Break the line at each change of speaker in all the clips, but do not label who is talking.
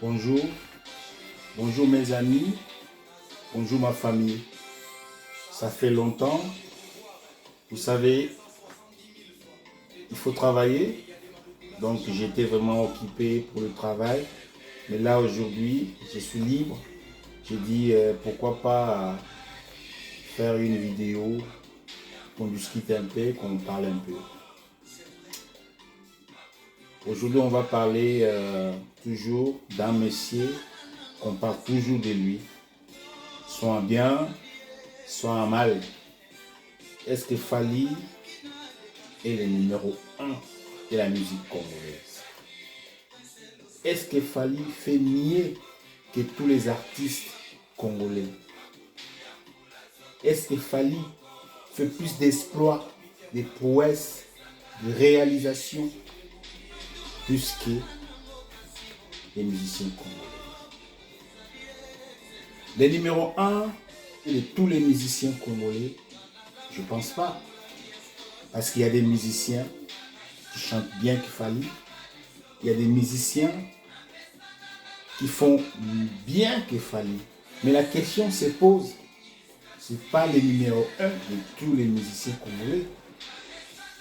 Bonjour, bonjour mes amis, bonjour ma famille. Ça fait longtemps, vous savez, il faut travailler. Donc j'étais vraiment occupé pour le travail. Mais là aujourd'hui, je suis libre. J'ai dit pourquoi pas faire une vidéo, qu'on discute un peu, qu'on parle un peu. Aujourd'hui on va parler toujours d'un monsieur, qu'on parle toujours de lui. Soit en bien, soit en mal. Est-ce que Fally est le numéro 1 de la musique congolaise? Est-ce que Fally fait mieux que tous les artistes congolais? Est-ce que Fally fait plus d'exploits, de prouesses, de réalisations, plus que les musiciens congolais? Le numéro 1 de tous les musiciens congolais, je ne pense pas. Parce qu'il y a des musiciens qui chantent bien que Fally. Il y a des musiciens qui font bien que Fally. Mais la question se pose, ce n'est pas le numéro 1 de tous les musiciens congolais.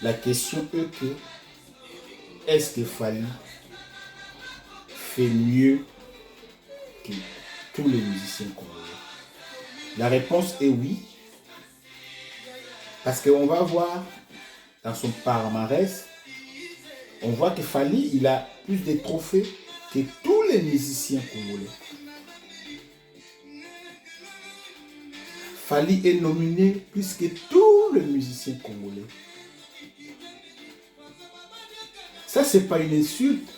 La question est que, est-ce que Fally fait mieux que tous les musiciens congolais? La réponse est oui. Parce qu'on va voir dans son palmarès, on voit que Fally, il a plus de trophées que tous les musiciens congolais. Fally est nominé plus que tous les musiciens congolais. Ça, c'est pas une insulte.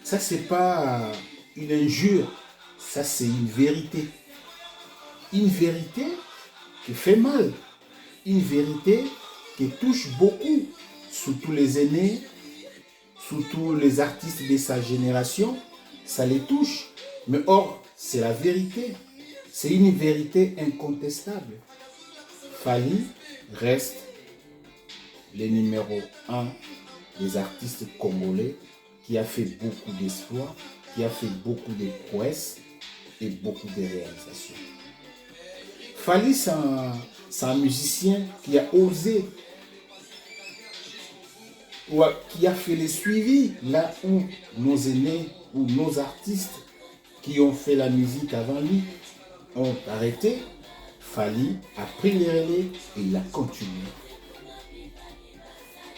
Ça, c'est pas une injure. Ça, c'est une vérité. Une vérité qui fait mal. Une vérité qui touche beaucoup, surtout les aînés, surtout les artistes de sa génération. Ça les touche. Mais or, c'est la vérité. C'est une vérité incontestable. Fally reste le numéro 1 des artistes congolais qui a fait beaucoup d'exploits, qui a fait beaucoup de prouesses et beaucoup de réalisations. Fally, c'est un musicien qui a osé, ou qui a fait les suivis là où nos aînés ou nos artistes qui ont fait la musique avant lui ont arrêté. Fally a pris les relais et il a continué.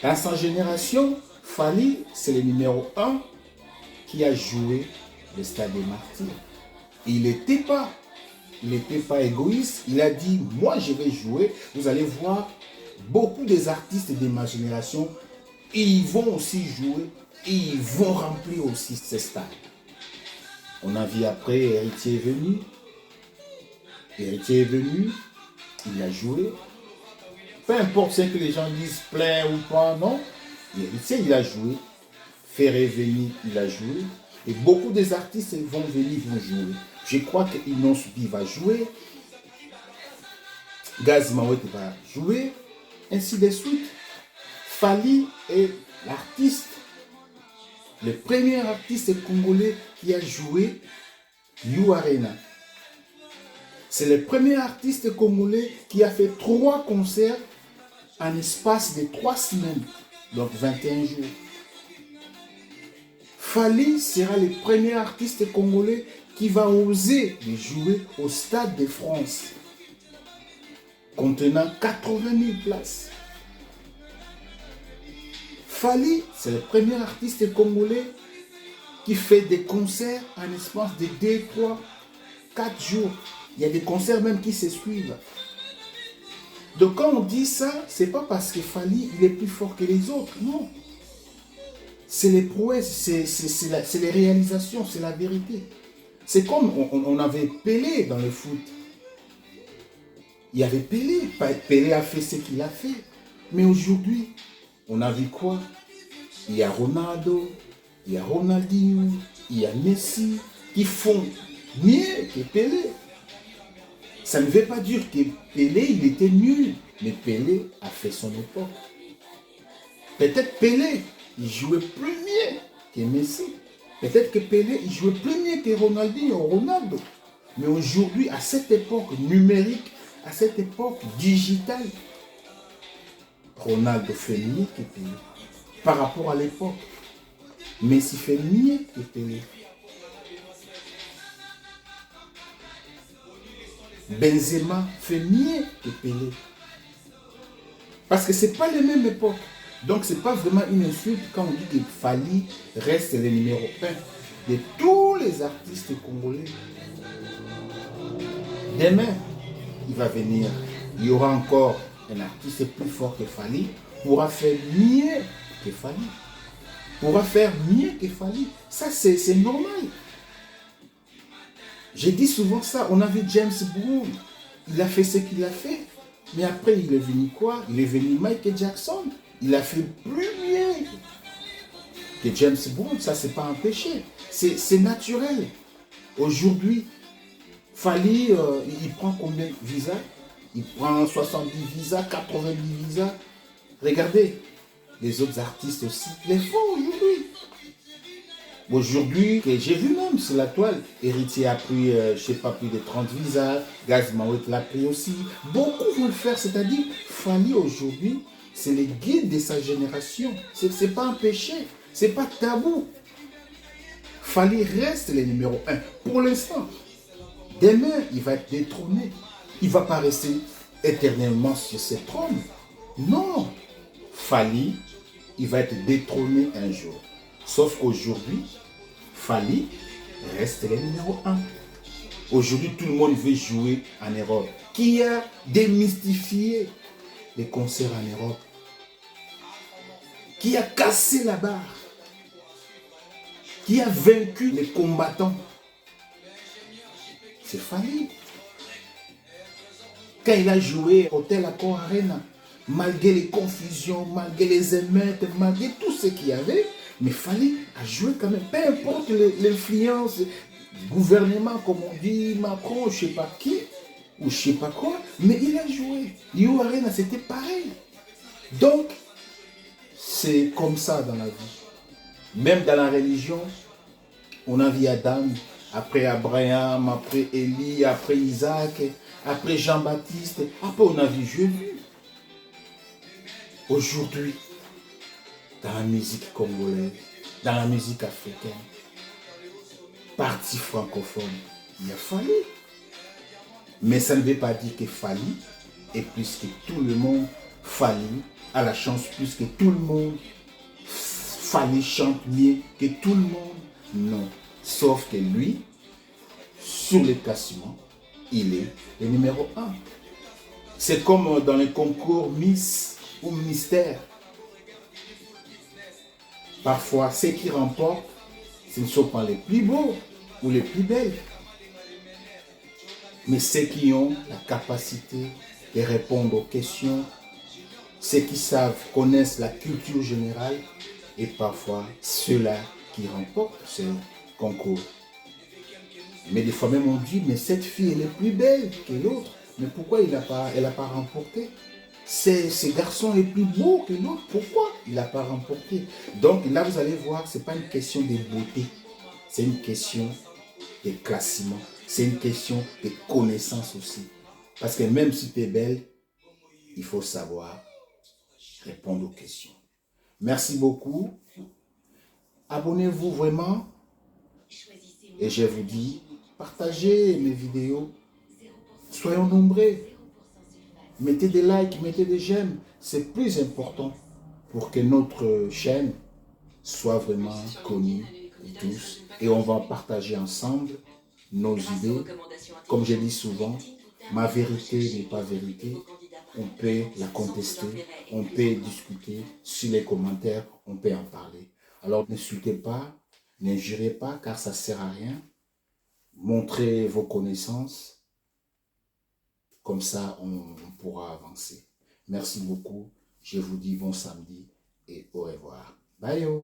Dans sa génération, Fally, c'est le numéro 1 qui a joué le Stade des Martyrs. Il n'était pas égoïste. Il a dit, moi je vais jouer. Vous allez voir, beaucoup des artistes de ma génération, ils vont aussi jouer et ils vont remplir aussi ces stades. On a vu après, Héritier est venu. Héritier est venu, il a joué. Peu importe ce que les gens disent, plein ou pas, non. Héritier, il a joué. Ferré venu, il a joué. Et beaucoup des artistes vont venir, vont jouer. Je crois que Inos B va jouer. Gaz Mawet va jouer. Ainsi de suite. Fally est l'artiste, le premier artiste congolais qui a joué You Arena. C'est le premier artiste congolais qui a fait 3 concerts en espace de 3 semaines, donc 21 jours. Fally sera le premier artiste congolais qui va oser jouer au Stade de France, contenant 80 000 places. Fally, c'est le premier artiste congolais qui fait des concerts en espace de 2, 3, 4 jours. Il y a des concerts même qui se suivent. Donc quand on dit ça, c'est pas parce que Fally il est plus fort que les autres, non. C'est les prouesses, c'est les réalisations, c'est la vérité. C'est comme on avait Pelé dans le foot. Il y avait Pelé. Pelé a fait ce qu'il a fait. Mais aujourd'hui, on a vu quoi? Il y a Ronaldo, il y a Ronaldinho, il y a Messi qui font mieux que Pelé. Ça ne veut pas dire que Pelé, il était nul. Mais Pelé a fait son époque. Peut-être Pelé, il jouait plus mieux que Messi. Peut-être que Pelé, il jouait plus mieux que Ronaldo. Mais aujourd'hui, à cette époque numérique, à cette époque digitale, Ronaldo fait mieux que Pelé. Par rapport à l'époque, Messi fait mieux que Pelé. Benzema fait mieux que Pelé. Parce que ce n'est pas les mêmes époques. Donc, ce n'est pas vraiment une insulte quand on dit que Fally reste le numéro 1 de tous les artistes congolais. Demain, il va venir. Il y aura encore un artiste plus fort que Fally, pourra faire mieux que Fally. Pourra faire mieux que Fally. Ça, c'est normal. J'ai dit souvent ça. On a vu James Brown. Il a fait ce qu'il a fait. Mais après, il est venu quoi? Il est venu Michael Jackson. Il a fait plus mieux que James Brown. Ça, c'est pas un péché. C'est naturel. Aujourd'hui, Fally, il prend combien de visas? Il prend 70 visas, 90 visas. Regardez, les autres artistes aussi les font aujourd'hui. Aujourd'hui, j'ai vu même sur la toile, Héritier a pris, je ne sais pas, plus de 30 visas, Gaz Maouet l'a pris aussi. Beaucoup vont le faire, c'est-à-dire, Fally aujourd'hui, c'est le guide de sa génération. Ce n'est pas un péché, ce n'est pas tabou. Fally reste le numéro 1 pour l'instant. Demain, il va être détrôné. Il ne va pas rester éternellement sur ce trône. Non. Fally, il va être détrôné un jour. Sauf qu'aujourd'hui, Fally reste le numéro 1. Aujourd'hui, tout le monde veut jouer en Europe. Qui a démystifié les concerts en Europe? Qui a cassé la barre? Qui a vaincu les combattants? C'est Fally. Quand il a joué au Hotel Accor Arena, malgré les confusions, malgré les émeutes, malgré tout ce qu'il y avait, mais Fally a joué quand même. Peu importe l'influence du gouvernement, comme on dit, Macron, je ne sais pas qui, ou je ne sais pas quoi, mais il a joué. Rio Arena, c'était pareil. Donc, c'est comme ça dans la vie. Même dans la religion, on a vu Adam, après Abraham, après Élie, après Isaac, après Jean-Baptiste, après on a vu Jésus. Aujourd'hui, dans la musique congolaise, dans la musique africaine, partie francophone, il y a Fally. Mais ça ne veut pas dire que Fally est plus que tout le monde. Fally a la chance plus que tout le monde. Fally chante mieux que tout le monde. Non. Sauf que lui, sur les classements, il est le numéro 1. C'est comme dans les concours Miss ou Mystère. Parfois, ceux qui remportent, ce ne sont pas les plus beaux ou les plus belles, mais ceux qui ont la capacité de répondre aux questions, ceux qui savent, connaissent la culture générale, et parfois ceux-là qui remportent ce concours. Mais des fois même on dit, mais cette fille elle est plus belle que l'autre, mais pourquoi elle n'a pas remporté? Ce garçon est plus beau que l'autre, pourquoi il n'a pas remporté? Donc là vous allez voir, ce n'est pas une question de beauté, c'est une question de classement, c'est une question de connaissance aussi. Parce que même si tu es belle, il faut savoir répondre aux questions. Merci beaucoup. Abonnez-vous vraiment. Et je vous dis, partagez mes vidéos. Soyons nombreux. Mettez des likes, mettez des j'aime. C'est plus important pour que notre chaîne soit vraiment connue de tous. Et on va partager ensemble nos idées. Comme je dis souvent, ma vérité n'est pas vérité. On peut la contester, on peut discuter sur les commentaires, on peut en parler. Alors n'insultez pas, n'injurez pas car ça ne sert à rien. Montrez vos connaissances, comme ça on pourra avancer. Merci beaucoup, je vous dis bon samedi et au revoir. Bye yo.